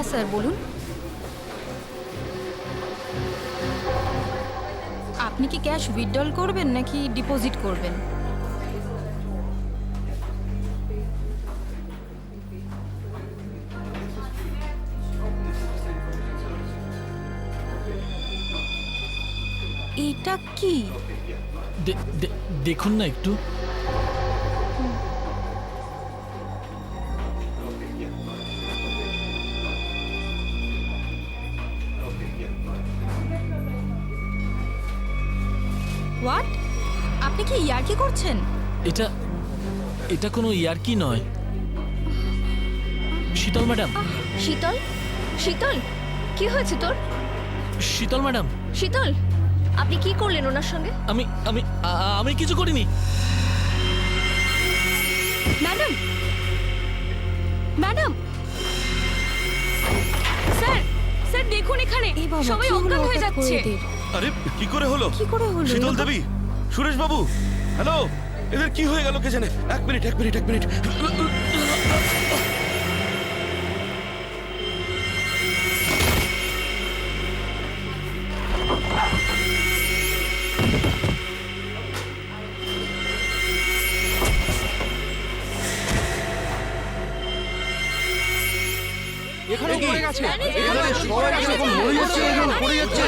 হ্যাঁ স্যার বলুন। আপনি কি ক্যাশ উইথড্রল করবেন নাকি ডিপোজিট করবেন? এটা কি? দেখুন না একটু। হোয়াট? আপনি কি ইয়ার্কি করছেন? এটা এটা কোনো ইয়ার্কি নয়। শীতল ম্যাডাম, শীতল, শীতল, কি হয়েছে তোর? শীতল ম্যাডাম, শীতল, আপনি কি করলেন ওনার সঙ্গে? আমি আমি আমি কিছু করিনি। ম্যাডাম, ম্যাডাম, স্যার, স্যার দেখুন এখানে এই বাবা, সবাই কি হলো অজ্ঞান হয়ে হঠাৎ করে যাচ্ছে। এদের? আরে কি করে হলো? কি করে হলো? শীতল দেবী, সুরেশ বাবু, হ্যালো, এদের কি হয়ে গেল কে জানে? এক মিনিট। এখানে পড়ে গেছে, এখানে সবাই এরকম মরে যাচ্ছে, এরকম পড়ে যাচ্ছে।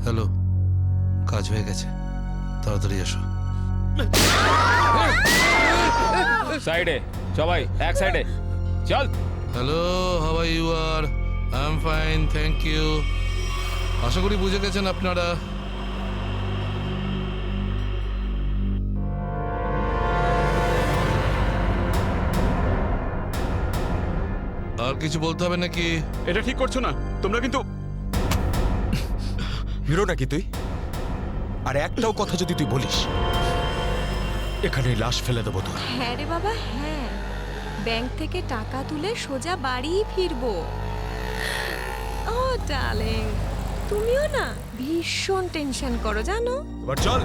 হ্যালো, কাজ হয়ে গেছে, তাড়াতাড়ি এসো। সাইডে সবাই, এক সাইডে চল। Hello, how are you? আর I am fine, thank you. আশা করি বুঝে গেছেন আপনারা। আর কিছু বলতে হবে নাকি? এটা ঠিক করছো না তোমরা কিন্তু। হিরো নাকি তুই? আর একটাও কথা যদি তুই বলিস, এখানে লাশ ফেলে দেবো তোর। হ্যাঁ রে বাবা, হ্যাঁ, ব্যাংক থেকে টাকা তুলে সোজা বাড়ি ফিরবো। ও ডার্লিং, তুমিও না ভীষণ টেনশন করো জানো। এবার চল,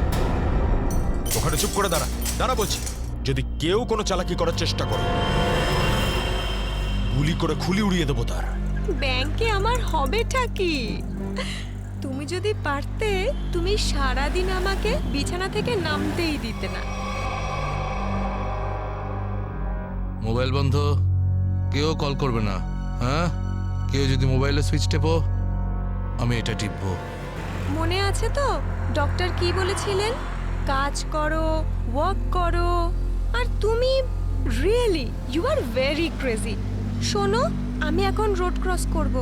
ওখানে চুপ করে দাঁড়া, দাঁড়া বলছি। যদি কেউ কোনো চালাকি করার চেষ্টা করো, গুলি করে খুলি উড়িয়ে দেবো তার। ব্যাংকে আমার হবেটা কি? তুমি যদি পারতে, তুমি সারাদিন আমাকে বিছানা থেকে নামতেই দিতে না। মোবাইল বন্ধ, কেউ কল করবে না। হ্যাঁ, কেউ যদি মোবাইলে সুইচ টেপো, আমি এটা টিপবো। মনে আছে তো ডক্টর কি বলেছিলেন? কাজ করো, ওয়ার্ক করো। আর তুমি really you are very crazy. শোনো, আমি এখন রোড ক্রস করব,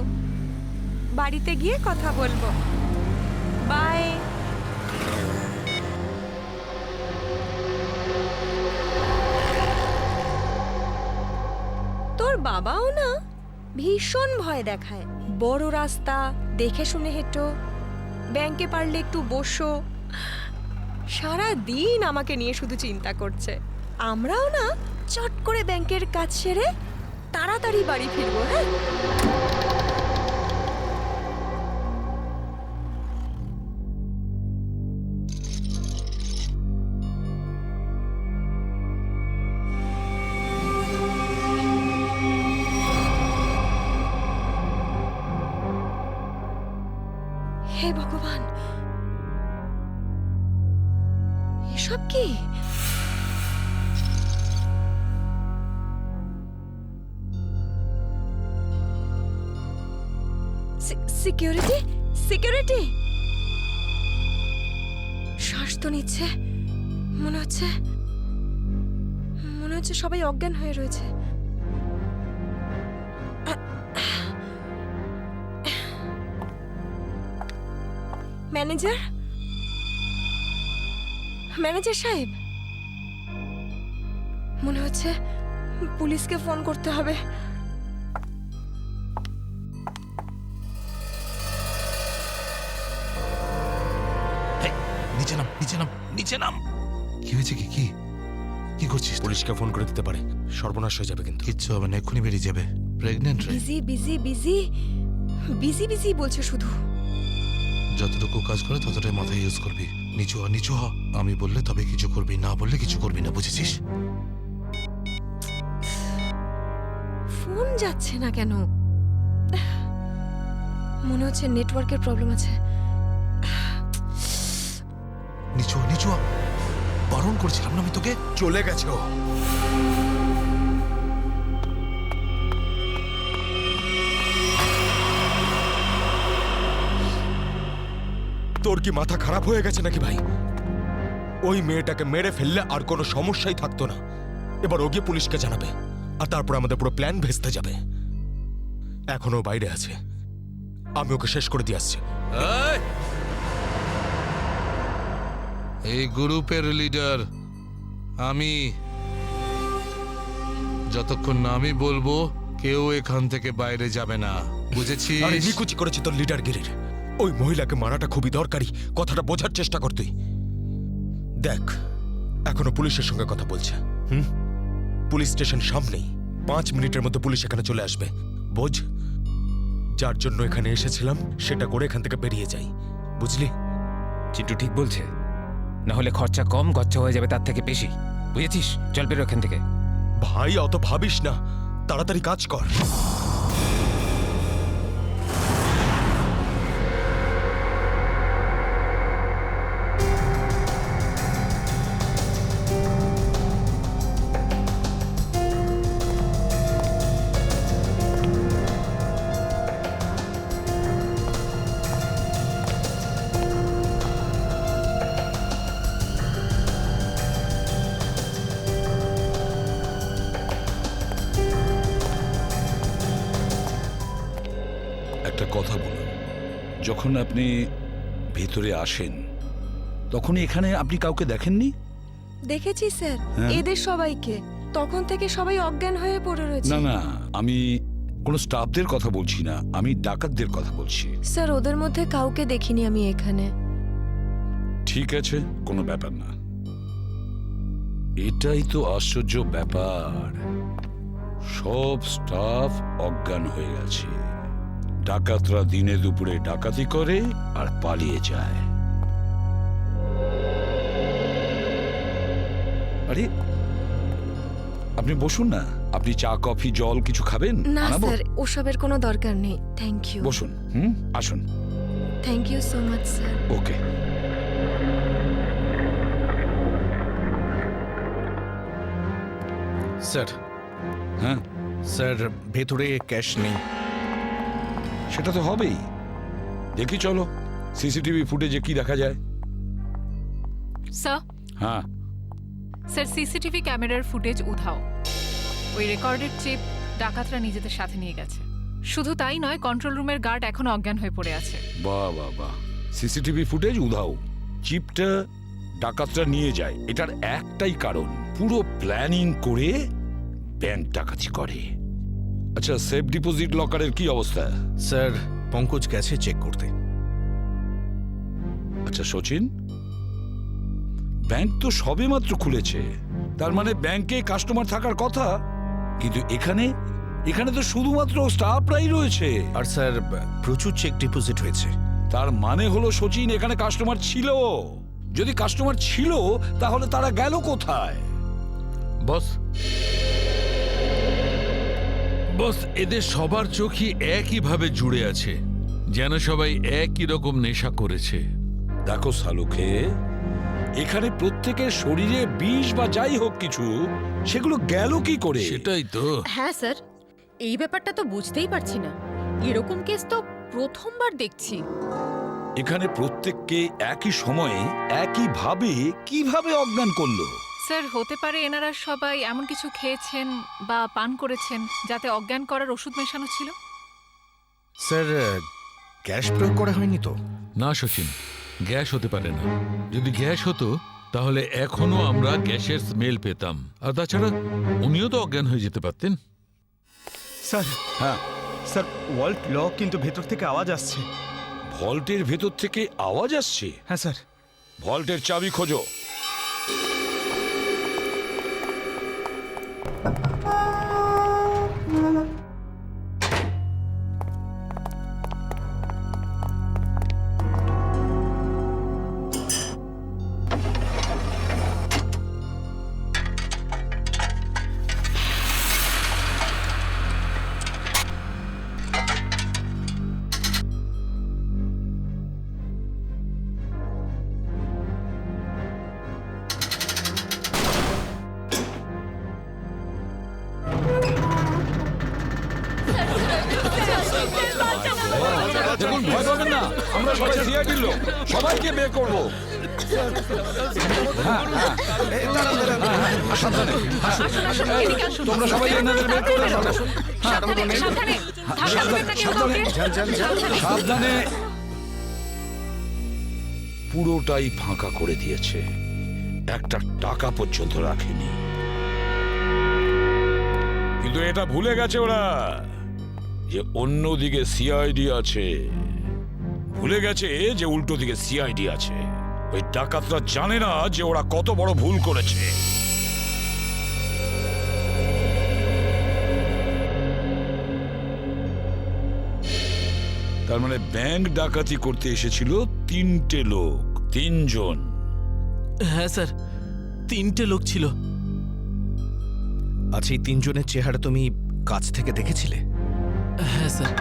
বাড়িতে গিয়ে কথা বলবো। বাই। তোর বাবাও না ভীষণ ভয় দেখায়। বড় রাস্তা দেখে শুনে হেঁটো, ব্যাংকে পারলে একটু বসো। সারা দিন আমাকে নিয়ে শুধু চিন্তা করছে। আমরাও না চট করে ব্যাংকের কাজ সেরে তাড়াতাড়ি বাড়ি ফিরবো। হ্যাঁ, হে ভগবান, এসব কি? Security, security. শ্বাস তো নিচ্ছে, মনে হচ্ছে সবাই অজ্ঞান হয়ে রয়েছে। ম্যানেজার, ম্যানেজার সাহেব, মনে হচ্ছে পুলিশকে ফোন করতে হবে। নিচে নাম, নিচে নাম। নিচে নাম। কি হয়েছে? কি কি কি করছিস? পুলিশকে ফোন করে দিতে পারে, সর্বনাশ হয়ে যাবে কিন্তু। কিচ্ছু হবে না, এক্ষুনি বেরিয়ে যাবে। প্রেগনেন্ট রে। Busy busy busy busy busy বলছে শুধু। যতটুকু কাজ করে ততটাই মাথায় ইউজ করবি। নিচু হ, নিচু হ। আমি বললে তবে কিছু করবি, না বললে কিছু করবি না, বুঝেছিস? ফোন যাচ্ছে না কেন? মনে হচ্ছে নেটওয়ার্কের প্রবলেম আছে। নিচু হ, নিচু হ। বারণ করছিলাম না আমি তোকে? চলে গেছে ও। তোর কি মাথা খারাপ হয়ে গেছে নাকি ভাই? ওই মেয়েটাকে মেরে ফেললে আর কোনো সমস্যাই থাকতো না। এবার ও গিয়ে পুলিশকে জানাবে, আর তারপর আমাদের পুরো প্ল্যান ভেস্তে যাবে। এখনো বাইরে আছে, আমি ওকে শেষ করে দিয়ে আসছি। এই গ্রুপের লিডার আমি। যতক্ষণ না আমি বলবো কেউ এখান থেকে বাইরে যাবে না, বুঝেছিস? আরে নিকুচি করেছি তোর লিডারগিরির। ওই মহিলাকে মারাটা খুবই দরকারি, কথাটা বোঝার চেষ্টা কর তুই। দেখ, এখনো পুলিশের সঙ্গে কথা বলছে। পুলিশ স্টেশন সামনেই, 5 মিনিটের মধ্যে পুলিশ এখানে চলে আসবে। বোঝ, যার জন্য এখানে এসেছিলাম সেটা করে এখান থেকে বেরিয়ে যাই, বুঝলি? চিন্টু ঠিক বলছে, না হলে খরচা কম গচ্ছা হয়ে যাবে তার থেকে বেশি, বুঝেছিস? চল বেরো এখান থেকে। ভাই অত ভাবিস না, তাড়াতাড়ি কাজ কর। একটা কথা বলুন, যখন আপনি ভেতরে আসেন তখন এখানে আপনি কাউকে দেখেননি? দেখেছি স্যার, হ্যাঁ। এদের সবাইকে। তখন থেকে সবাই অজ্ঞান হয়ে পড়ে রয়েছে। না না, আমি কোনো স্টাফদের কথা বলছি না, আমি ডাকাতদের কথা বলছি। স্যার, ওদের মধ্যে কাউকে দেখিনি আমি এখানে। ঠিক আছে, কোনো ব্যাপার না। এটাই তো আশ্চর্য ব্যাপার, সব স্টাফ অজ্ঞান হয়ে গেছে। ডাকাতরা দিনে দুপুরে ডাকাতি করে আর পালিয়ে যায়। আরে আপনি বসুন না, আপনি চা কফি জল কিছু খাবেন? না আনাবো? স্যার, ওসবের কোনো দরকার নেই। Thank you. বসুন, আসুন। Thank you so much sir. Okay. Sir, হ্যাঁ, স্যার ভেতরে ক্যাশ নেই। সেটা তো হবেই। দেখি চলো সিসিটিভি ফুটেজে কি দেখা যায়। স্যার হ্যাঁ, স্যার সিসিটিভি ক্যামেরার ফুটেজ উধাও। ওই রেকর্ডেড চিপ ডাকাতরা নিজেদের সাথে নিয়ে গেছে। শুধু তাই নয়, কন্ট্রোল রুমের গার্ড এখনো অজ্ঞান হয়ে পড়ে আছে। বাহ বাহ বাহ, সিসিটিভি ফুটেজ উধাও, চিপটা ডাকাতরা নিয়ে যায়, এটার একটাই কারণ, পুরো প্ল্যানিং করে ব্যাংক ডাকাতি করে। আচ্ছা, সেফ ডিপোজিট লকারের কি অবস্থা? স্যার, পঙ্কজ গেছে চেক করতে। আচ্ছা সচিন, ব্যাংক তো সবেমাত্র খুলেছে, তার মানে ব্যাংকে কাস্টমার থাকার কথা, কিন্তু এখানে এখানে তো শুধুমাত্র স্টাফরাই রয়েছে। আর স্যার, প্রচুর চেক ডিপোজিট হয়েছে। তার মানে হলো সচিন, এখানে কাস্টমার ছিল। যদি কাস্টমার ছিল তাহলে তারা গেল কোথায়? বস, বস, এদের সবার চোখই একইভাবে জুড়ে আছে, যেন সবাই একই রকম নেশা করেছে। দেখো সালুকে, এখানে প্রত্যেকের শরীরে বিষ বা যাই হোক কিছু, সেগুলো গেল কি করে? সেটাই তো। হ্যাঁ স্যার, এই ব্যাপারটা তো বুঝতেই পারছি না। এরকম কেস তো প্রথমবার দেখছি। এখানে প্রত্যেককে একই সময়ে একইভাবে কিভাবে অজ্ঞান করলো? স্যার, হতে পারে এনারা সবাই এমন কিছু খেয়েছেন বা পান করেছেন যাতে অজ্ঞান করার ওষুধ মেশানো ছিল। স্যার, গ্যাস প্রয়োগ করা হয়নি তো? না সচিন, গ্যাস হতে পারে না। যদি গ্যাস হতো তাহলে এখনো আমরা গ্যাসের স্মেল পেতাম। আর তাছাড়া উনিও তো অজ্ঞান হয়ে যেতে পারতেন। স্যার, হ্যাঁ, স্যার ওয়াল্ট লক, কিন্তু ভেতর থেকে আওয়াজ আসছে। ভল্টের ভেতর থেকে আওয়াজ আসছে? হ্যাঁ স্যার। ভল্টের চাবি খোঁজো। আসুন, ভয় পাবেন না, আমরা সবাই সিআইডির লোক, সবাইকে বের করবো। সাবধানে, এদিকে আসুন। তোমরা সবাই এনাদের বের করে ফেলো। সাবধানে, সাবধানে। ধাক্কা দেবেন না কেউ কাউকে। সাবধানে। পুরোটাই ফাঁকা করে দিয়েছে, একটা টাকা পর্যন্ত রাখেনি। কিন্তু এটা ভুলে গেছে ওরা যে অন্যদিকে সিআইডি আছে, ভুলে গেছে যে উল্টো দিকে সিআইডি আছে। ওই ডাকাতরা জানে না যে ওরা কত বড় ভুল করেছে। তার মানে ব্যাংক ডাকাতি করতে এসেছিল 3টে লোক, 3 জন। হ্যাঁ স্যার, 3টে লোক ছিল। আচ্ছা, এই 3 জনের চেহারা তুমি কাছ থেকে দেখেছিলে? হ্যাঁ স্যার।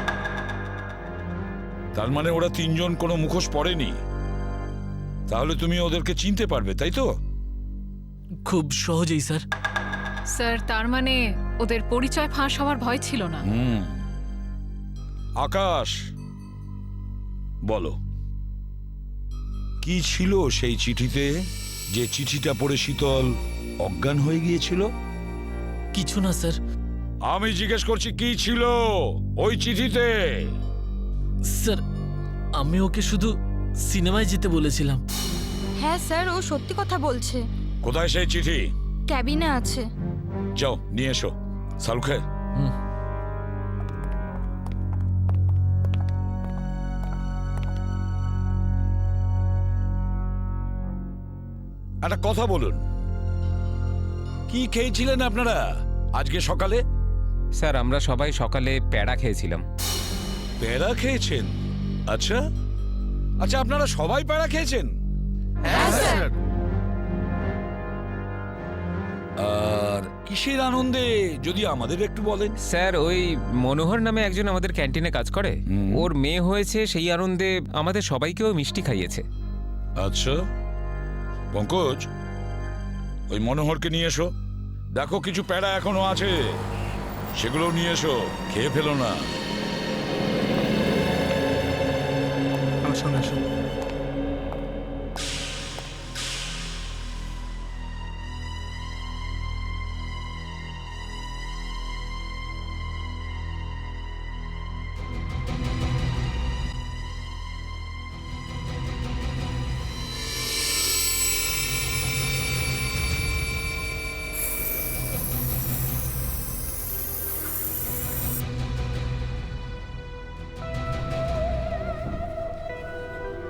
তার মানে ওরা 3 জন কোনো মুখোশ পরেনি। তাহলে তুমি ওদেরকে চিনতে পারবে, তাই তো? খুব সহজেই স্যার। স্যার, তার মানে ওদের পরিচয় ফাঁস হওয়ার ভয় ছিল না। আকাশ, বলো কি ছিল সেই চিঠিতে, যে চিঠিটা পড়ে শীতল অজ্ঞান হয়ে গিয়েছিল? কিছু না স্যার। আমি জিজ্ঞেস করছি কি ছিল ওই চিঠিতে? স্যার, আমি ওকে শুধু সিনেমায় যেতে বলেছিলাম। হ্যাঁ স্যার, ও সত্যি কথা বলছে। কোথায় সেই চিঠি? ক্যাবিনে আছে। যাও নিয়ে এসো। সালুখে, একটা কথা বলুন, কি খেয়েছিলেন আপনারা আজকে সকালে? স্যার, আমরা সবাই সকালে প্যাড়া খেয়েছিলাম। প্যাড়া খেয়েছেন? আচ্ছা আচ্ছা, আপনারা সবাই প্যাড়া খেয়েছেন? হ্যাঁ স্যার। আর কিসের আনন্দে যদি আমাদের একটু বলেন? স্যার, ওই মনোহর নামে একজন আমাদের ক্যান্টিনে কাজ করে, ওর মেয়ে হয়েছে, সেই আনন্দে আমাদের সবাইকেও মিষ্টি খাইয়েছে। আচ্ছা পঙ্কজ, ওই মনোহরকে নিয়ে এসো। দেখো কিছু প্যাড়া এখনো আছে, সেগুলো নিয়ে এসো, খেয়ে ফেলো না। আসুন আসুন।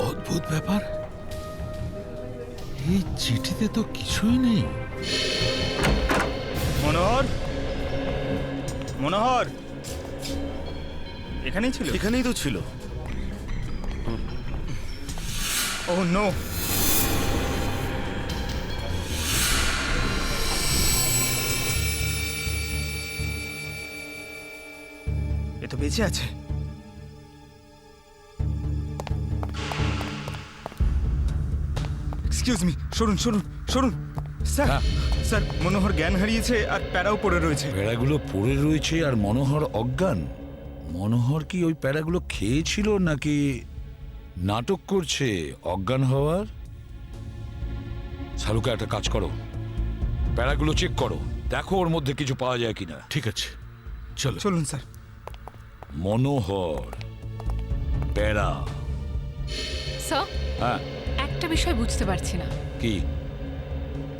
অদ্ভুত ব্যাপার, এই চিঠিতে তো কিছুই নেই। মনোহর, মনোহর এখানেই ছিল? এখানেই তো ছিল। ও নো, এ তো বেঁচে আছে। এক্সকিউজ মি, সরুন সরুন সরুন। স্যার স্যার, মনোহর জ্ঞান হারিয়েছে আর প্যারাও পড়ে রয়েছে। প্যাড়াগুলো পড়ে রয়েছে আর মনোহর অজ্ঞান। মনোহর কি ওই প্যাড়াগুলো খেয়েছিল নাকি নাটক করছে অজ্ঞান হওয়ার? শালুকা, একটা কাজ করো, প্যাড়াগুলো চেক করো, দেখো ওর মধ্যে কিছু পাওয়া যায় কিনা। ঠিক আছে, চলো। চলুন স্যার। মনোহর, প্যাড়া। স্যার, হ্যাঁ, একটা বিষয় বুঝতে পারছি না। কি?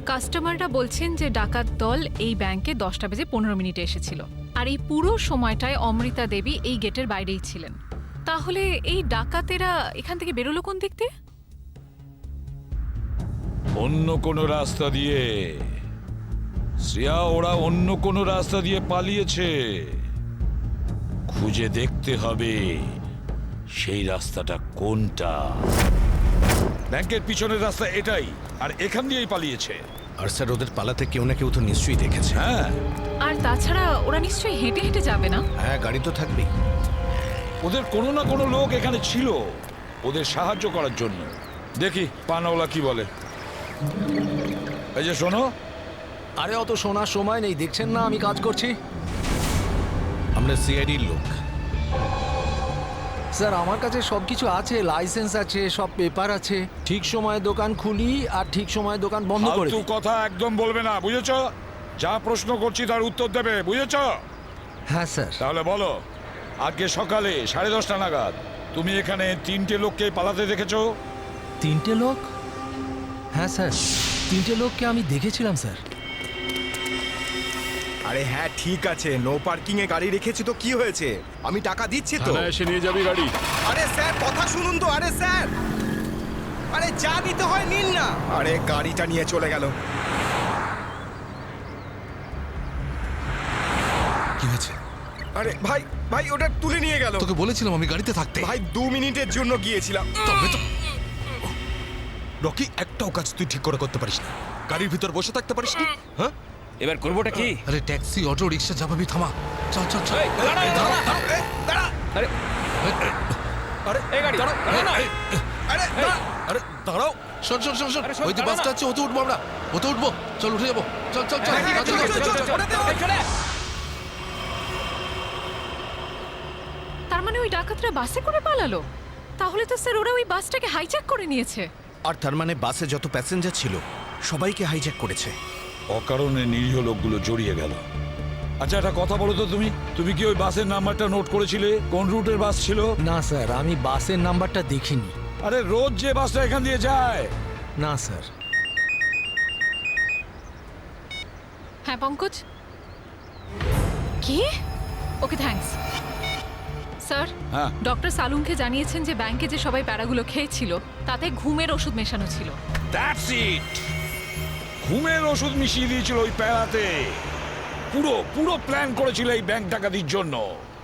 কাস্টমাররা বলছেন যে ডাকাত দল এই ব্যাংকে 10টা বেজে 15 মিনিটে এসেছিল, আর এই পুরো সময়টায় অমৃতা দেবী এই গেটের বাইরেই ছিলেন। তাহলে এই ডাকাতেরা এখান থেকে বেরোলো কোন দিক দিয়ে? অন্য কোনো রাস্তা দিয়ে। শ্রেয়া, ওরা অন্য কোনো রাস্তা দিয়ে পালিয়েছে। খুঁজে দেখতে হবে সেই রাস্তাটা কোনটা। ব্যাংকের পিছনের রাস্তা এটাই, আর এখান দিয়েই পালিয়েছে। আর স্যার, ওদের পালাতে কেউ না কেউ তো নিশ্চয়ই দেখেছে। হ্যাঁ, আর তাছাড়া ওরা নিশ্চয়ই হেঁটে হেঁটে যাবে না? হ্যাঁ, গাড়ি তো থাকবেই। ওদের কোনো না কোনো লোক এখানে ছিল ওদের সাহায্য করার জন্য। দেখি পানাওয়ালা কি বলে। এই যে শোনো। আরে অত শোনার সময় নেই, দেখছেন না আমি কাজ করছি। আমরা সিআইডির লোক। স্যার আমার কাছে সব কিছু আছে, লাইসেন্স আছে, সব পেপার আছে। ঠিক সময়ে দোকান খুলি আর ঠিক সময়ে দোকান বন্ধ করে ফালতু দিই। কথা একদম বলবে না, বুঝেছো? যা প্রশ্ন করছি তার উত্তর দেবে, বুঝেছো? হ্যাঁ স্যার। তাহলে বলো, আজকে সকালে 10:30 নাগাদ তুমি এখানে 3টে লোককে পালাতে দেখেছো? 3টে লোক? হ্যাঁ স্যার, 3টে লোককে আমি দেখেছিলাম স্যার। আরে হ্যাঁ ঠিক আছে, নো পার্কিং এ গাড়ি রেখেছি তো কি হয়েছে? আমি টাকা দিচ্ছি তো। এসে নিয়ে যাবি গাড়ি। আরে স্যার কথা শুনুন তো, আরে স্যার, আরে যা নিতে হয় নিন না। আরে গাড়িটা নিয়ে চলে গেল। কি হয়েছে? আরে ভাই ভাই ওটা তুলে নিয়ে গেল। তোকে বলেছিলাম আমি গাড়িতে থাকতে। ভাই 2 মিনিটের জন্য গিয়েছিলাম। তবে তো রকি, একটাও কাজ তুই ঠিক করে করতে পারিস না। গাড়ির ভিতর বসে থাকতে পারিস না? হ্যাঁ, এবার করবোটা কি? আরে ট্যাক্সি, অটো, রিক্সা যাবাবি, থামা। চল চল চল। আরে আরে এই গাড়ি দাঁড়াও, আরে দাঁড়াও। শোন শোন শোন শোন, আরে শোন, ওই যে দাঁড়া বাসটা না। আছে, ওতে উঠবো আমরা। ওতে উঠবো, চল উঠে যাবো। চল চল চল। তার মানে ওই ডাকাতরা বাসে করে পালালো? তাহলে তো স্যার ওরা ওই বাসটাকে হাইজ্যাক করে নিয়েছে। আর তার মানে বাসে যত প্যাসেঞ্জার ছিল সবাইকে হাইজ্যাক করেছে। অকারণে নিরীহ লোকগুলো জড়িয়ে গেল। আচ্ছা একটা কথা বলো তো, তুমি কি ওই বাসের নাম্বারটা নোট করেছিলে? কোন রুটের বাস ছিল? না স্যার, আমি বাসের নাম্বারটা দেখিনি। আরে রোজ যে বাসটা এখান দিয়ে যায়। না স্যার। হ্যাঁ পঙ্কজ, কি? Okay thanks sir. হ্যাঁ। ডক্টর সালুনকে জানিয়েছেন যে ব্যাংকে যে সবাই প্যারাগুলো খেয়েছিল তাতে ঘুমের ওষুধ মেশানো ছিল। That's it. ঘুমের ওষুধ মিশিয়ে দিয়েছিল ওই প্যারাতে। পুরো প্ল্যান করেছিল এই ব্যাংক ডাকাতির জন্য।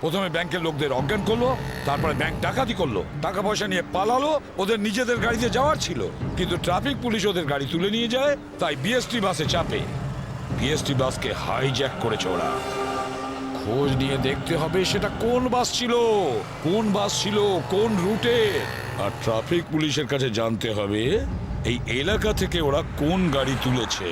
প্রথমে ব্যাংকের লোকদের অজ্ঞান করলো, তারপরে ব্যাংক ডাকাতি করলো, টাকা পয়সা নিয়ে পালালো। ওদের নিজেদের গাড়িতে যাওয়ার ছিল, কিন্তু ট্রাফিক পুলিশ ওদের গাড়ি তুলে নিয়ে যায়, তাই বিএসটি বাসে চাপে। বিএসটি বাসকে হাইজ্যাক করেছে ওরা। খোঁজ নিয়ে দেখতে হবে সেটা কোন বাস ছিল, কোন রুটে। আর ট্রাফিক পুলিশের কাছে জানতে হবে এই এলাকা থেকে ওরা কোন গাড়ি তুলেছে।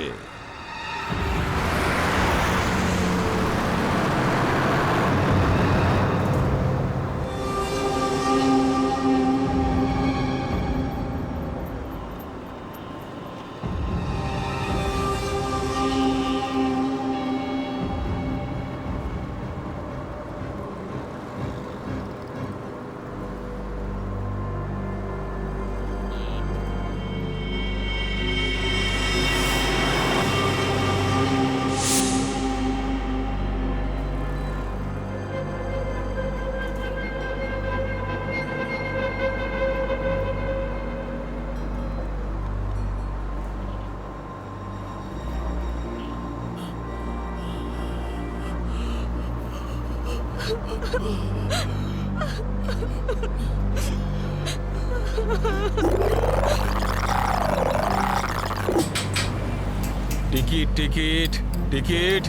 Ticket ticket ticket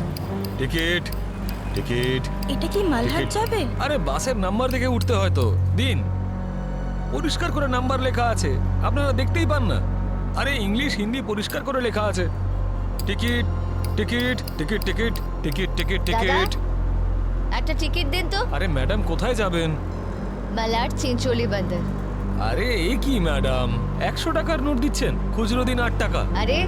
ticket ticket. এটা কি মালহাট যাবে? আরে বাসের নাম্বার দেখে উঠতে হয় তো। দিন, পরিষ্কার করে নাম্বার লেখা আছে, আপনারা দেখতেই পান না? আরে ইংলিশ হিন্দি পরিষ্কার করে লেখা আছে। Ticket ticket ticket ticket ticket ticket ticket. একটা টিকিট দিন তো। আরে ম্যাডাম কোথায় যাবেন? মালাড চিঞ্চোলি বন্দর। আরে এই কি ম্যাডাম, 100 টাকার নোট দিচ্ছেন, খুচরো দিন 8 টাকা। আরে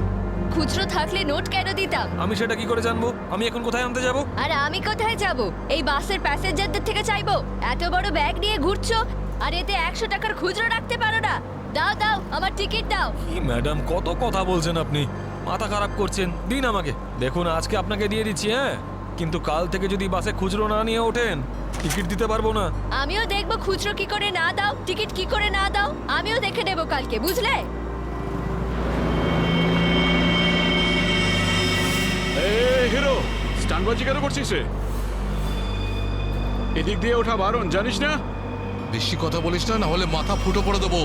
খুচরো থাকলে নোট কেন দিতাম? আমি সেটা কি করে জানবো? আমি এখন কোথায় আনতে যাব? আর আমি কোথায় যাব? এই বাসের প্যাসেঞ্জারদের থেকে চাইবো? এত বড় ব্যাগ নিয়ে ঘুরছো আর এতে 100 টাকার খুচরো রাখতে পারো না? দাও দাও, আমার টিকিট দাও। কি ম্যাডাম, কত কথা বলছেন আপনি, মাথা খারাপ করছেন। দিন আমাকে। দেখুন আজকে আপনাকে দিয়ে দিচ্ছি, হ্যাঁ, কিন্তু কাল থেকে যদি বাসে খুচরো না নিয়ে ওঠেন টিকিট দিতে পারবো না। আমিও দেখবো খুচরো কি করে না দাও, টিকিট কি করে না দাও, আমিও দেখে নেব কালকে, বুঝলে? হিরো, স্টানবাজি কেন করছিস রে? এদিক দিয়ে ওঠা বারণ, জানিস না? বেশি কথা বলিস না, না হলে মাথা ফুটো করে দেবো।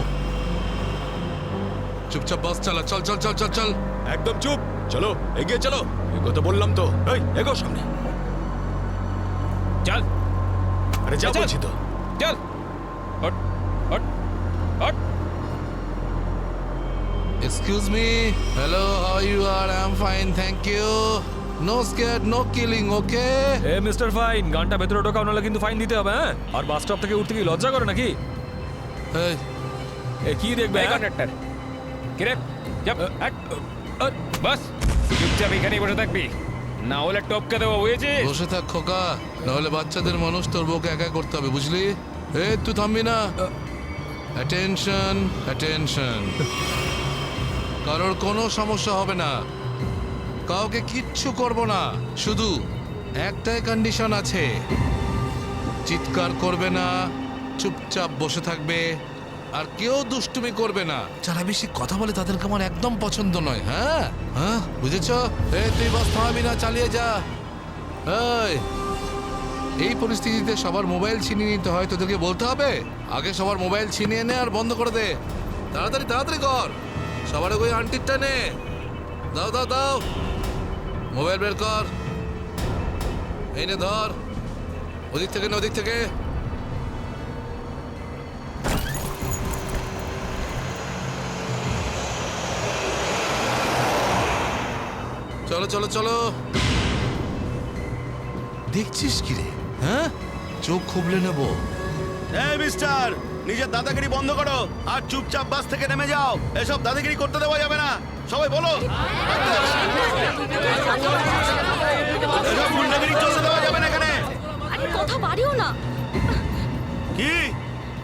চুপচাপ বাস চালা। চল চল চল চল চল। একদম চুপ, চলো এগিয়ে চলো। এগো তো বললাম তো। এই এগো সামনে। চল। আরে যা বলছি তো। চল। Hot hot hot. Excuse me. Hello, how you are? I'm fine, thank you. No scared, no killing, okay? A mister fine, গানটা ভেতরে ঢোকাও নাহলে কিন্তু ফাইন দিতে হবে, হ্যাঁ? আর বাস স্টপ থেকে উঠতে কি লজ্জা করে নাকি? Hey, এ কি দেখবে? এই কন্ডাক্টর কিরে চাপ বাস চুপচাপ এখানেই বসে থাকবি, না হলে টপকে দেবো, বুঝেছিস? বসে থাক খোকা, নাহলে বাচ্চাদের মানুষ তোর বউকে একা করতে হবে, বুঝলি? এই তুই থামবি না। Attention, attention. কারোর কোনো সমস্যা হবে না, কাউকে কিচ্ছু করব না, শুধু একটাই কন্ডিশন আছে, চিৎকার করবে না, চুপচাপ বসে থাকবে, আর কেউ দুষ্টুমি করবে না। যারা বেশি কথা বলে তাদেরকে আমার একদম পছন্দ নয়। হ্যাঁ হ্যাঁ, বুঝেছ? তুই বাস থামাবি না, চালিয়ে যা। এই পরিস্থিতিতে সবার মোবাইল ছিনিয়ে নিতে হয়, তোদেরকে বলতে হবে আগে সবার মোবাইল ছিনিয়ে নে আর বন্ধ করে দে। তাড়াতাড়ি তাড়াতাড়ি কর, সবার ওই আন্টিরটা নে। দাও দাও দাও, মোবাইল বের কর, এই নে ধর, ওদিক থেকে না ওদিক থেকে। চলো চলো চলো। দেখছিস কি রে? হ্যাঁ, চোখ খুবলে নেবো। এই মিস্টার, নিজের দাদাগিরি বন্ধ করো আর চুপচাপ বাস থেকে নেমে যাও। এসব দাদাগিরি করতে দেওয়া যাবে না, সবাই বলো। এসব গুন্ডাগিরি চলতে দেওয়া যাবে না এখানে। আরে কথা বাড়িও না। কি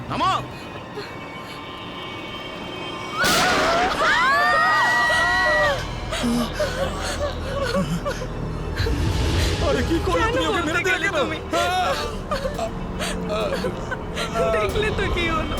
নামো। আরে কি করলে তুমি? ওকে মেরে দিলে কেন? দেখলে তো কি হলো।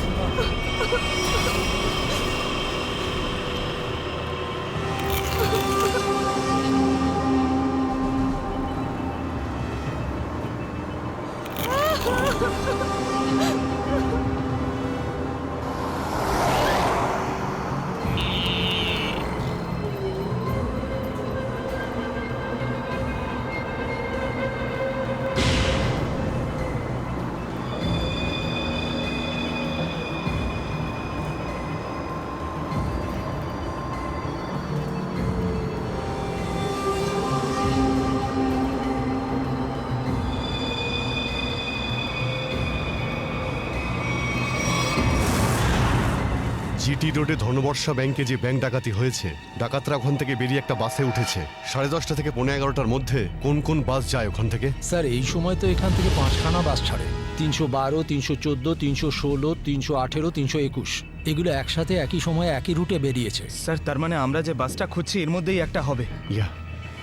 জিটি রোডে ধনবর্ষা ব্যাংকে যে ব্যাংক ডাকাতি হয়েছে, ডাকাতরা ওখান থেকে বেরিয়ে একটা বাসে উঠেছে 10:30 থেকে 11:15টার মধ্যে। কোন কোন বাস যায় ওখান থেকে? স্যার এই সময় তো এখান থেকে 5খানা বাস ছাড়ে, 312, 314, 316, 318, 321। এগুলো একসাথে একই সময়ে একই রুটে বেরিয়েছে। স্যার তার মানে আমরা যে বাসটা খুঁজছি এর মধ্যেই একটা হবে। ইয়া,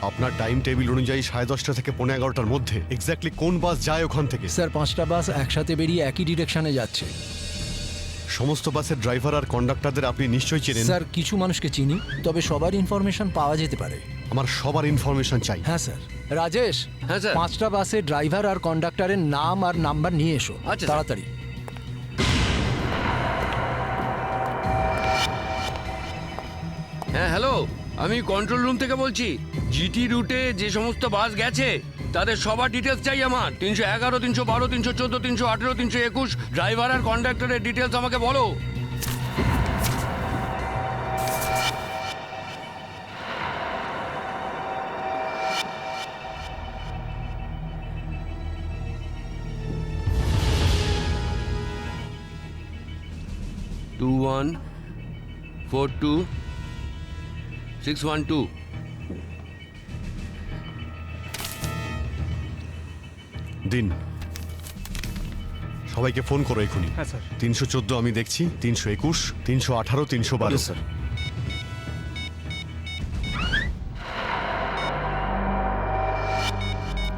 আপনার টাইম টেবিল অনুযায়ী 10:30 থেকে 11:15টার মধ্যে এক্স্যাক্টলি কোন বাস যায় ওখান থেকে? স্যার 5টা বাস একসাথে বেরিয়ে একই ডিরেকশনে যাচ্ছে। সমস্ত বাসের ড্রাইভার আর কন্ডাক্টরদের আপনি নিশ্চয়ই চেনেন? স্যার কিছু মানুষকে চিনি, তবে সবার ইনফরমেশন পাওয়া যেতে পারে। আমার সবার ইনফরমেশন চাই। হ্যাঁ স্যার। রাজেশ, হ্যাঁ স্যার। 5টা বাসের ড্রাইভার আর কন্ডাক্টরের নাম আর নাম্বার নিয়ে এসো তাড়াতাড়ি। হ্যাঁ হ্যালো, আমি কন্ট্রোল রুম থেকে বলছি। জিটি রুটে যে সমস্ত বাস গেছে তাদের সবার ডিটেলস চাই আমার। 311, 312, 314, 318, 321 ড্রাইভার আর কন্ডাক্টরের ডিটেলস আমাকে বলো। টু 1 4 2 612। দিন, সবাইকে ফোন করো এখনই। হ্যাঁ স্যার। 314 আমি দেখছি, 321, 318, 312। স্যার।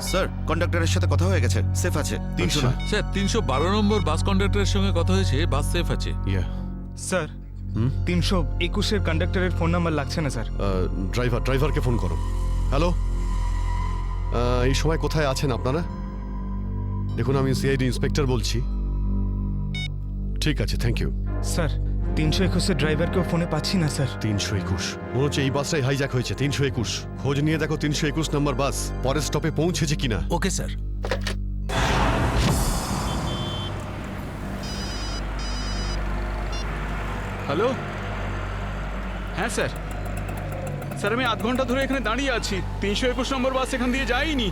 স্যার, কন্ডাক্টরের সাথে কথা হয়ে গেছে, সেফ আছে। 300 না। স্যার 312 নম্বর বাস কন্ডাক্টরের সঙ্গে কথা হয়েছে, বাস সেফ আছে। স্যার 321-এর কন্ডাক্টরের ফোন নাম্বার লাগছে না স্যার। ড্রাইভারকে ফোন করো। হ্যালো, এই সময় কোথায় আছেন আপনারা? দেখুন, আমি সিআইডি ইন্সপেক্টর বলছি। ঠিক আছে, থ্যাংক ইউ। স্যার 321-এর ড্রাইভারকেও ফোনে পাচ্ছি না স্যার। 321 মনে হচ্ছে এই বাসটাই হাইজ্যাক হয়েছে। 321 খোঁজ নিয়ে দেখো 321 নম্বর বাস পরের স্টপে পৌঁছেছে কিনা। Okay sir. হ্যালো হ্যাঁ স্যার। স্যার আমি আধ ঘন্টা ধরে এখানে দাঁড়িয়ে আছি, 321 নম্বর বাস এখান দিয়ে যায়নি।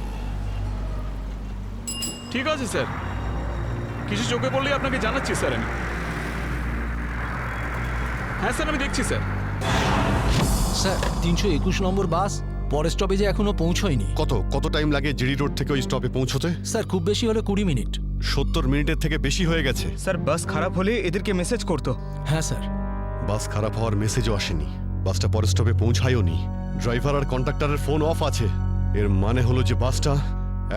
ঠিক আছে স্যার, কিছু চোখে পড়লেই আপনাকে জানাচ্ছি স্যার আমি। হ্যাঁ স্যার আমি দেখছি স্যার। স্যার 321 নম্বর বাস পরের স্টপেজে এখনো পৌঁছয়নি। কত টাইম লাগে জিডি রোড থেকে ওই স্টপে পৌঁছতে? স্যার খুব বেশি হলে 20 মিনিট। 70 মিনিটের থেকে বেশি হয়ে গেছে। স্যার বাস খারাপ হলে এদেরকে মেসেজ করতো। হ্যাঁ স্যার। বাস খারাপ হওয়ার মেসেজও আসেনি, বাসটা পরের স্টপে পৌঁছায়ও নি, ড্রাইভার আর কন্ডাক্টরের ফোন অফ আছে। এর মানে হলো যে বাসটা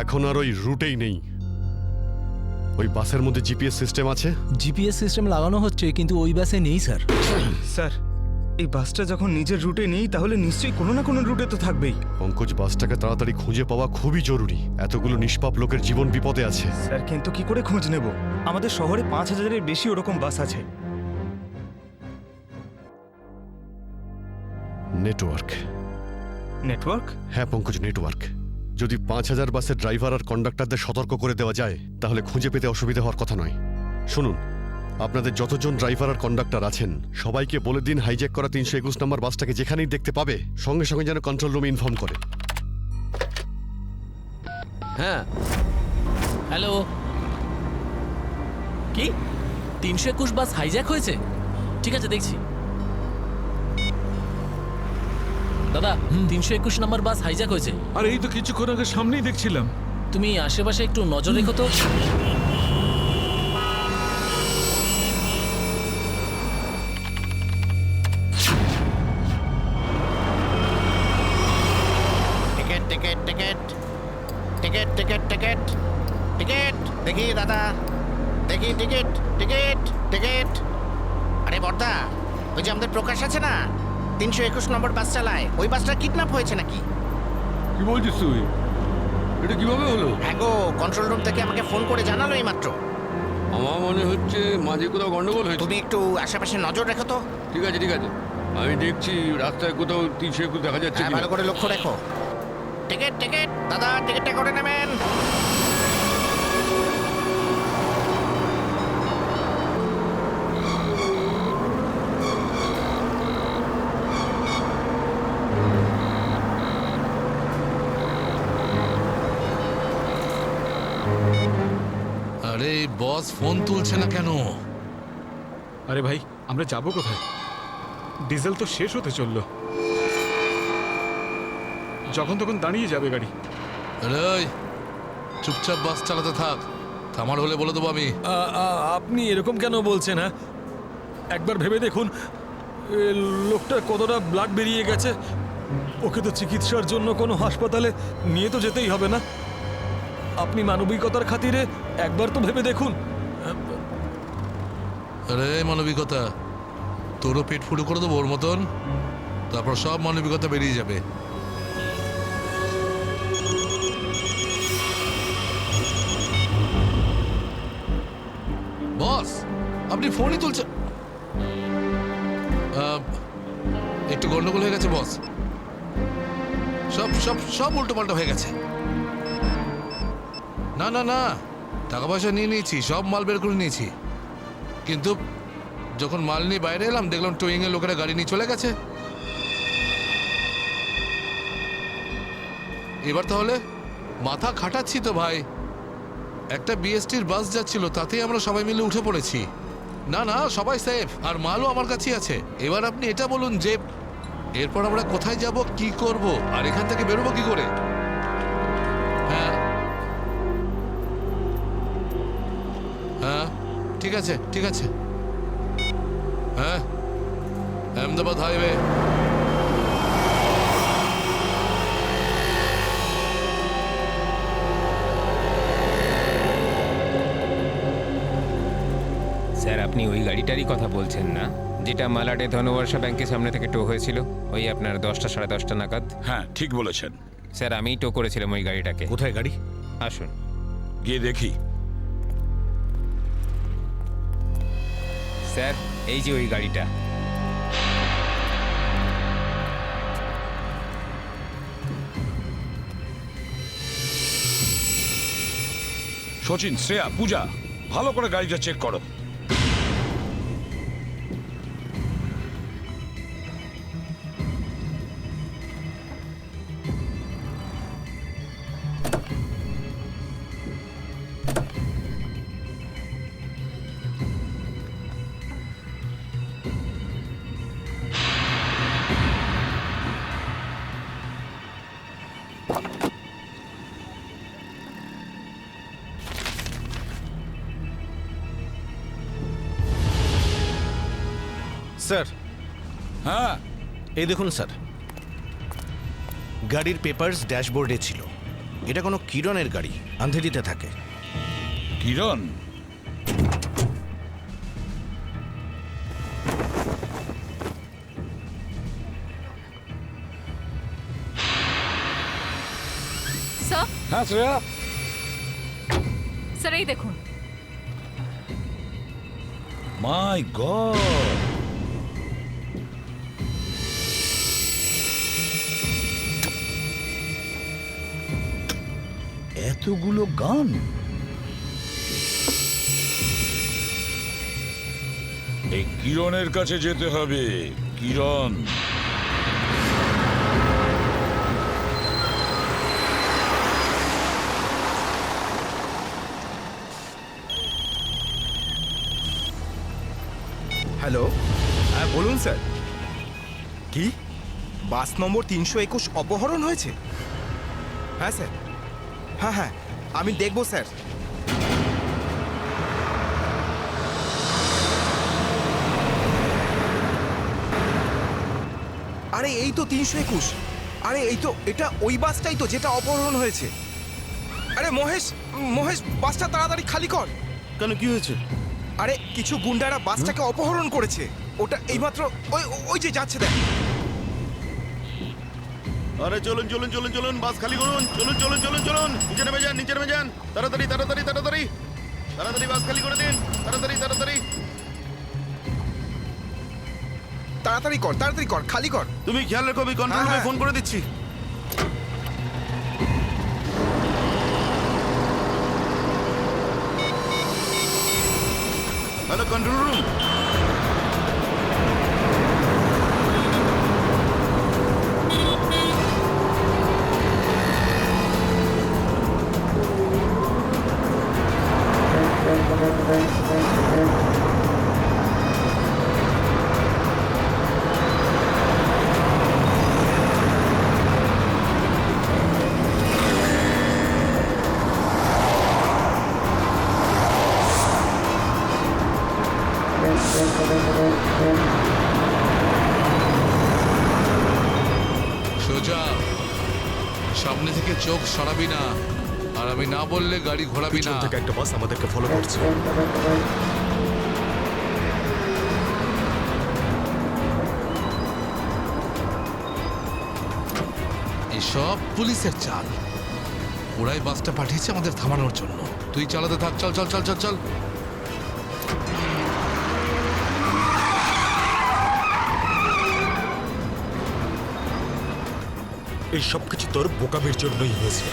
এখন আর ওই রুটেই নেই। ওই বাসের মধ্যে জিপিএস সিস্টেম আছে? জিপিএস সিস্টেম লাগানো হচ্ছে, কিন্তু ওই বাসে নেই স্যার। স্যার এই বাসটা যখন নিজের রুটে নেই তাহলে নিশ্চয়ই কোনো না কোনো রুটে তো থাকবেই। পঙ্কজ, বাসটাকে তাড়াতাড়ি খুঁজে পাওয়া খুবই জরুরি, এতগুলো নিষ্পাপ লোকের জীবন বিপদে আছে। স্যার কিন্তু কি করে খোঁজ নেব? আমাদের শহরে 5000-এর বেশি ওরকম বাস আছে। নেটওয়ার্ক। নেটওয়ার্ক? হ্যাঁ পঙ্কজ, নেটওয়ার্ক। যদি 5000 বাসের ড্রাইভার আর কন্ডাক্টরদের সতর্ক করে দেওয়া যায় তাহলে খুঁজে পেতে অসুবিধা হওয়ার কথা নয়। শুনুন, আপনাদের যতজন ড্রাইভার আর কন্ডাক্টর আছেন সবাইকে বলে দিন হাইজ্যাক করা 321 নম্বর বাসটাকে যেখানেই দেখতে পাবে সঙ্গে সঙ্গে যেন কন্ট্রোল রুমে ইনফর্ম করে। হ্যাঁ হ্যালো, কি 321 বাস হাইজ্যাক হয়েছে? ঠিক আছে দেখছি। দাদা 321 নম্বর বাস হাইজ্যাক হয়েছে। আর এই তো কিছুক্ষণ আগে সামনেই দেখছিলাম। তুমি আশেপাশে একটু নজর রেখো তো। Ticket ticket ticket ticket ticket ticket ticket দেখি দাদা, দেখি টিকিট টিকিট টিকিট। আরে বর্দা, ওই যে আমাদের প্রকাশ আছে না, 321 নম্বর বাস চালায়, ওই বাসটা কিডন্যাপ হয়েছে নাকি? কি বলছিস তুই? এটা কিভাবে হলো? হ্যাঁ গো, কন্ট্রোল রুম থেকে আমাকে ফোন করে জানালো এই মাত্র। আমার মনে হচ্ছে মাঝে কোথাও গন্ডগোল হয়েছে। তুমি একটু আশেপাশে নজর রেখো তো। ঠিক আছে ঠিক আছে, আমি দেখছি রাস্তায় কোথাও 321 দেখা যাচ্ছে হ্যাঁ, কিনা। ভালো করে লক্ষ্য রেখো। টিকিট টিকিট দাদা, টিকিটটা করে নেবেন। আরে বস ফোন তুলছে না কেন? আরে ভাই, আমরা যাব কোথায়? ডিজেল তো শেষ হতে চললো, যখন তখন দাঁড়িয়ে যাবে গাড়ি। আরে ওই, চুপচাপ বাস চালাতে থাক, থামার হলে বলে দেবো আমি। আপনি এরকম কেন বলছেন? হ্যাঁ, একবার ভেবে দেখুন লোকটার কতটা ব্লাড বেরিয়ে গেছে। ওকে তো চিকিৎসার জন্য কোনো হাসপাতালে নিয়ে তো যেতেই হবে না? আপনি মানবিকতার খাতিরে একবার তো ভেবে দেখুন। আরে মানবিকতা, তোরও পেট ফুটো করে দেবো ওর মতন, তারপর সব মানবিকতা বেরিয়ে যাবে। বস আপনি ফোনই তুলছেন? একটু গন্ডগোল হয়ে গেছে বস, সব সব সব উল্টো পাল্টা হয়ে গেছে। না না না, টাকা পয়সা নিয়ে নিয়েছি, সব মাল বের করে নিয়েছি, কিন্তু যখন মাল নিয়ে বাইরে এলাম দেখলাম টোয়িং এর লোকেরা গাড়ি নিয়ে চলে গেছে। এবার তাহলে মাথা খাটাচ্ছি তো ভাই, একটা বিএসটির বাস যাচ্ছিল তাতেই আমরা সবাই মিলে উঠে পড়েছি। না না, সবাই সেফ, আর মালও আমার কাছেই আছে। এবার আপনি এটা বলুন যে এরপর আমরা কোথায় যাব, কি করব, আর এখান থেকে বেরোবো কি করে? হ্যাঁ হ্যাঁ, ঠিক আছে ঠিক আছে। হ্যাঁ, আহমেদাবাদ হাইওয়ে। স্যার আপনি ওই গাড়িটারই কথা বলছেন না, যেটা মালাডে ধনবর্ষা ব্যাংকের সামনে থেকে টো হয়েছিল ওই আপনার 10টা সাড়ে 10টা নাগাদ? হ্যাঁ ঠিক বলেছেন স্যার, আমিই টো করেছিলাম ওই গাড়িটাকে। কোথায় গাড়ি? আসুন গিয়ে দেখি। স্যার, এই যে ওই গাড়িটা। সচিন, শ্রেয়া, পূজা, ভালো করে গাড়িটা চেক করো। স্যার। হ্যাঁ, এই দেখুন স্যার, গাড়ির পেপারস ড্যাশবোর্ডে ছিল। এটা কোনো কিরণের গাড়ি, আন্ধেরিতে থাকে। কিরণ? স্যার, হ্যাঁ শ্রেয়া। স্যার এই দেখুন। মাই গড, এতগুলো গান! এই কিরণের কাছে যেতে হবে। কিরণ, হ্যালো, হ্যাঁ বলুন স্যার। কি বাস নম্বর 321 অপহরণ হয়েছে? হ্যাঁ স্যার, হ্যাঁ হ্যাঁ আমি দেখব স্যার। আরে এই তো 321। আরে এই তো, এটা ওই বাসটাই তো যেটা অপহরণ হয়েছে। আরে মহেশ, মহেশ বাসটা তাড়াতাড়ি খালি কর। কেন, কি হয়েছে? আরে কিছু গুন্ডারা বাসটাকে অপহরণ করেছে। ওটা এইমাত্র ওই ওই যে যাচ্ছে দেখ। আরে চলুন চলুন চলুন চলুন, বাস খালি করুন। চলুন চলুন চলুন চলুন, নিচে নেমে যান, নিচে নেমে যান। তাড়াতাড়ি তাড়াতাড়ি তাড়াতাড়ি তাড়াতাড়ি বাস খালি করে দিন। তাড়াতাড়ি তাড়াতাড়ি তাড়াতাড়ি কর, তাড়াতাড়ি কর, খালি কর। তুমি খেয়াল রেখো, আমি কন্ট্রোল রুমে ফোন করে দিচ্ছি। Hello control room. সোজা সামনে থেকে চোখ সরাবি না, আর আমি না বললে গাড়ি ঘোরাবি না। পিছন থেকে একটা বাস আমাদেরকে ফলো করছে। এসব পুলিশের চাল। ওরাই বাসটা পাঠিয়েছে আমাদের থামানোর জন্য। তুই চালাতে থাক, চল চল চল চল চল। এই সবকিছু তোর বোকামির জন্যই হয়েছে।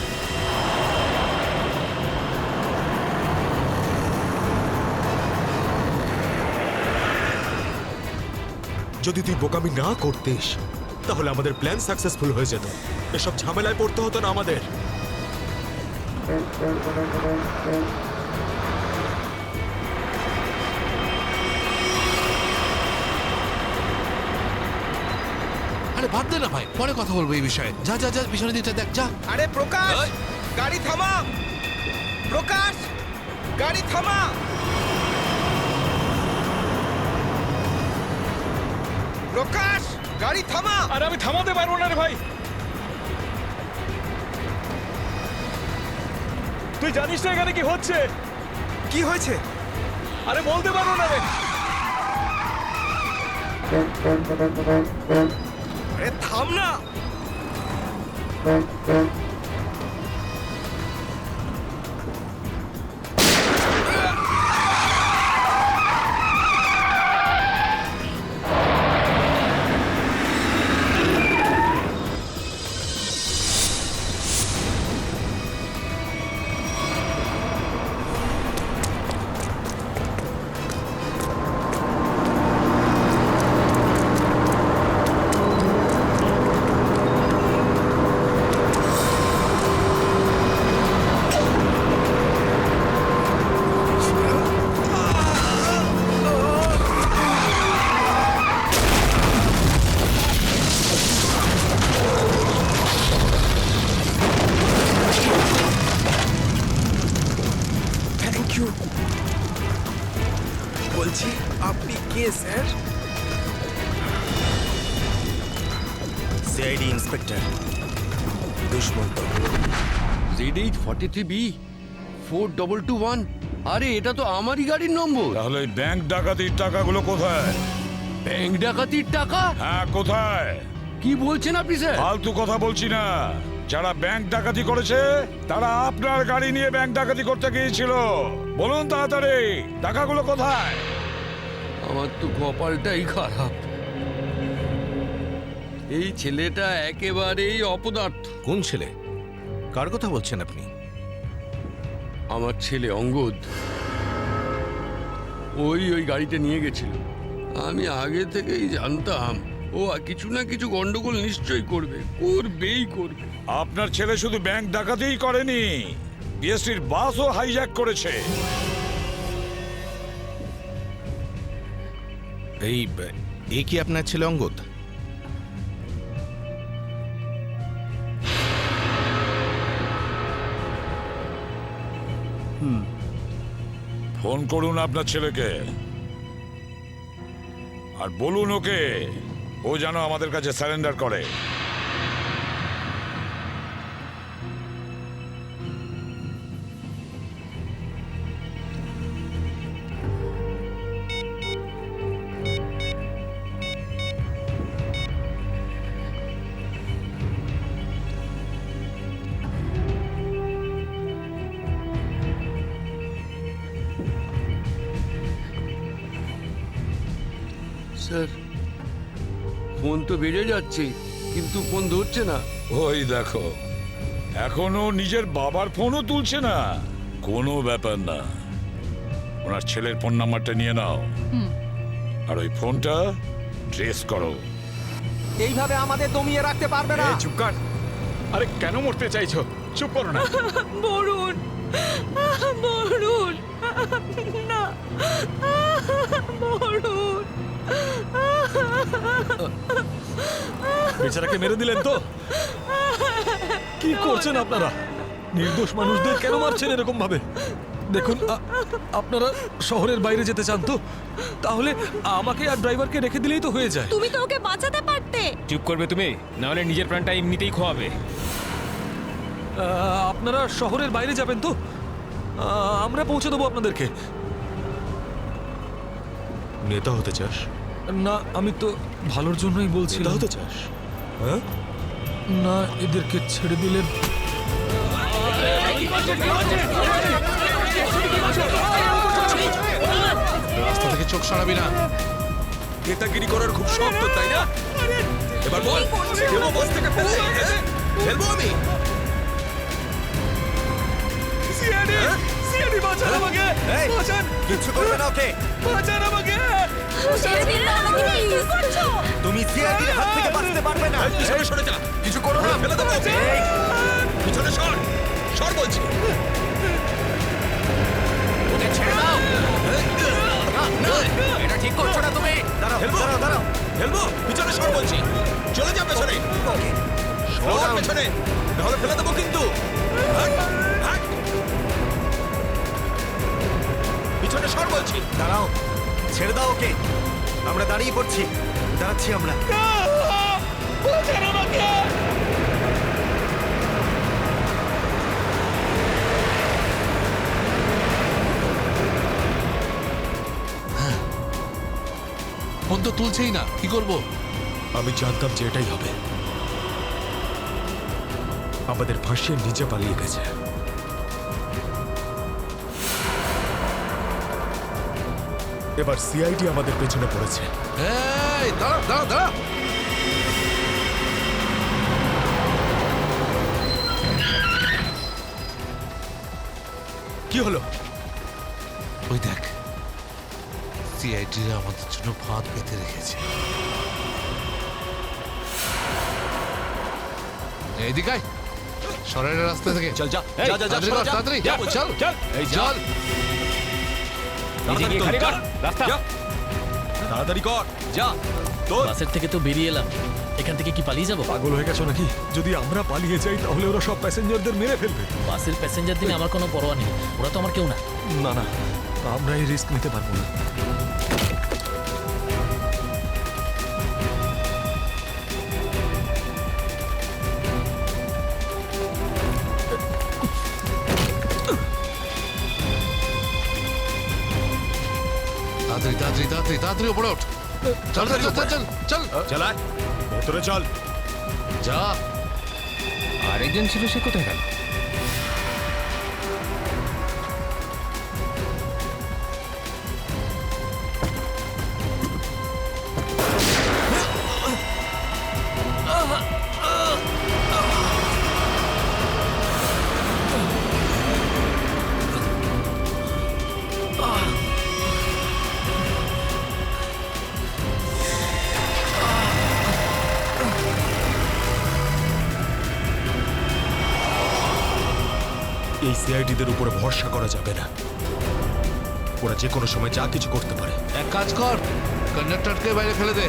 যদি তুই বোকামি না করতিস তাহলে আমাদের প্ল্যান সাকসেসফুল হয়ে যেত। এসব ঝামেলায় পড়তে হতো না আমাদের। আরে বাদ দে না ভাই, পরে কথা বলবো এই বিষয়ে। যা যা যা, পিছনে দিকটা দেখ, যা। আরে প্রকাশ, গাড়ি থামা। প্রকাশ, গাড়ি থামা। প্রকাশ, গাড়ি থামা। আরে আমি থামাতে পারবো না রে ভাই। তুই জানিস না এখানে কি হচ্ছে? কি হয়েছে? আরে বলতে পারবো না রে। আরে থাম না। বলছি আপনি কে sir? CID inspector Dushmant. Z843B 4221। আরে এটা তো আমারই গাড়ির নম্বর। তাহলে ওই ব্যাংক ডাকাতির টাকাগুলো কোথায়? ব্যাংক ডাকাতির টাকা? হ্যাঁ, কোথায়? কি বলছেন আপনি স্যার? ফালতু কথা বলছি না। যারা ব্যাংক ডাকাতি করেছে তারা আপনার গাড়ি নিয়ে ব্যাংক ডাকাতি করতে গিয়েছিল। বলুন তাড়াতাড়ি, টাকাগুলো কোথায়? আমার তো কপালটাই খারাপ। এই ছেলেটা একেবারেই অপদার্থ। কোন ছেলে? কার কথা বলছেন আপনি? আমার ছেলে অঙ্গদ। ওই গাড়িটা নিয়ে গেছিল। আমি আগে থেকেই জানতাম ও কিছু না কিছু গন্ডগোল নিশ্চয়ই করবেই করবে। আপনার ছেলে শুধু ব্যাংক ডাকাতিই করেনি, বিএসটির বাসও হাইজ্যাক করেছে। এই কি আপনার ছেলে অঙ্গদ? ফোন করুন আপনার ছেলেকে আর বলুন ওকে ও যেন আমাদের কাছে সারেন্ডার করে। স্যার, ফোন তো বেড়ে যাচ্ছে কিন্তু ফোন ধরছে না। ওই দেখো, এখনো নিজের বাবার ফোনও তুলছে না। কোনো ব্যাপার না, ওনার ছেলের ফোন নাম্বারটা নিয়ে নাও আর ওই ফোনটা ট্রেস করো। এইভাবে আমাদের দমিয়ে রাখতে পারবে না। চুপ কর। আরে কেন মরতে চাইছো? চুপ করো না। বরুণ, বরুণ, না, বরুণ। বেচারাকে মেরে দিলেন তো? কি করছেন আপনারা? নির্দোষ মানুষদের কেন মারছেন এরকম ভাবে? দেখুন, আপনারা শহরের বাইরে যেতে চান তো তাহলে আমাকে আর ড্রাইভারকে রেখে দিলেই তো হয়ে যায়। তুমি তো ওকে বাঁচাতে পারতে। চুপ করবে তুমি, না হলে নিজের প্রাণটা এমনিতেই খোয়াবে। আপনারা শহরের বাইরে যাবেন তো? আমরা পৌঁছে দেবো আপনাদেরকে। নেতা হতে চাস? না, আমি তো ভালোর জন্যই বলছি। নেতা হতে চাস? হ্যাঁ, না, এদেরকে ছেড়ে দিলে রাস্তা থেকে চোখ সরাবি না। নেতাগিরি করার খুব শখ তো, তাই না? এবার বল, দেবো বস থেকে ফেলে? ফেলবো আমি? সিআইডি বাঁচান আমাকে! বাঁচান! কিচ্ছু করবে না ওকে। বাঁচান আমাকে! তুমি সিআইডির হাত থেকে বাঁচতে পারবে না। পিছনে সরে যা, কিছু করো না, ফেলে দেবো ওকে। পিছনে সর, সর বলছি। ওকে ছেড়ে দাও। না, এটা ঠিক করছো না তুমি। দাঁড়াও, দাঁড়াও, দাঁড়াও। ফেলবো, পিছনে সর বলছি। চলে যা পেছনে, সর পেছনে, নাহলে ফেলে দেবো কিন্তু। হাট, হাট। পিছনে সর বলছি। দাঁড়াও, ছেড়ে দাও ওকে। আমরা দাঁড়িয়ে পড়ছি, দাঁড়াচ্ছি আমরা। ফোন তো তুলছেই না, কি করবো? আমি জানতাম যে এটাই হবে। আমাদের ফাঁসিয়ে নিচে পালিয়ে গেছে। এবার সিআইডি আমাদের পেছনে পড়েছে। এই দাঁড়া দাঁড়া দাঁড়া। কি হলো? ওই দেখ, সিআইডিরা আমাদের জন্য ফাঁদ পেতে রেখেছে। এইদিকে আয়, সরের রাস্তা থেকে। চল যা, যা, যা, তাড়াতাড়ি কর, তাড়াতাড়ি চল, এই চল। নিজে গিয়ে খালি কর রাস্তা। তাড়াতাড়ি কর, যা। তোর বাসের থেকে তো বেরিয়ে এলাম, এখান থেকে কি পালিয়ে যাবো? পাগল হয়ে গেছো নাকি? যদি আমরা পালিয়ে যাই তাহলে ওরা সব প্যাসেঞ্জারদের মেরে ফেলবে। বাসের প্যাসেঞ্জার দিনে আমার কোনো পরোয়া নেই, ওরা তো আমার কেউ না। না না, আমরা এই রিস্ক নিতে পারবো না। তাড়াতাড়ি তাড়াতাড়ি তাড়াতাড়ি তাড়াতাড়ি উপরে ওঠ চল চল চল চল চল চালায় ভেতরে চল যা আরেকজন ছিল সে কোথায় গেল? এই সিআইডিদের উপরে ভরসা করা যাবে না, ওরা যে কোনো সময় যা কিছু করতে পারে। এক কাজ কর, কন্ডাক্টরকে বাইরে ফেলে দে।